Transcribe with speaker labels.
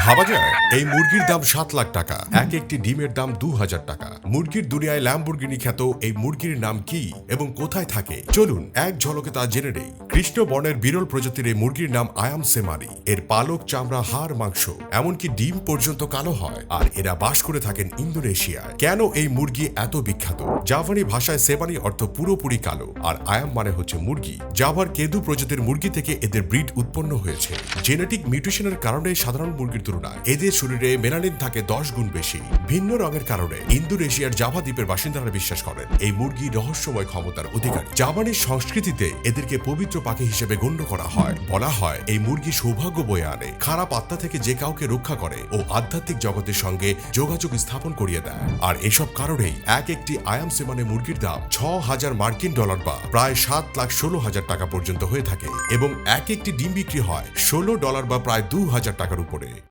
Speaker 1: ভাবা যায় এই মুরগির দাম 7 লাখ টাকা, এক একটি ডিমের দাম 2000 টাকা। মুরগির দুনিয়ায় ল্যাম্বরগিনি খ্যাত এই মুরগির নাম কি এবং কোথায় থাকে, চলুন এক ঝলকে তা জেনে নেই। কৃষ্ণ বর্ণের বিরল প্রজাতির এই মুরগির নাম আয়াম সেমারি। এর পালক, চামড়া, হাড়, মাংস এমনকি ডিম পর্যন্ত কালো হয়, আর এরা বাস করে থাকেন ইন্দোনেশিয়ায়। কেন এই মুরগি এত বিখ্যাত? জাভানি ভাষায় সেমারি অর্থ পুরোপুরি কালো, আর আয়াম মানে হচ্ছে মুরগি। জাভার কেদু প্রজাতির মুরগি থেকে এদের ব্রিড উৎপন্ন হয়েছে। জেনেটিক মিউটেশনের কারণে সাধারণ মুরগির তুলনায় এদের শরীরে মেলানিন থাকে 10 গুণ বেশি। ভিন্ন রঙের কারণে ইন্দোনেশিয়ার জাভা দ্বীপের বাসিন্দারা বিশ্বাস করেন এই মুরগি রহস্যময় ক্ষমতার অধিকারী। জাপানিজ সংস্কৃতিতে এদেরকে পবিত্র পাখি হিসেবে গণ্য করা হয়। বলা হয় এই মুরগি সৌভাগ্য বয়ে আনে, খারাপ আত্মা থেকে যে কাউকে রক্ষা করে ও আধ্যাত্মিক জগতের সঙ্গে যোগাযোগ স্থাপন করিয়ে দেয়। আর এসব কারণেই এক একটি আয়াম সেমানে মুরগির দাম $6,000 বা প্রায় $7,16,000 টাকা পর্যন্ত হয়ে থাকে, এবং এক একটি ডিম বিক্রি হয় $16 বা প্রায় $2,000 টাকার উপরে।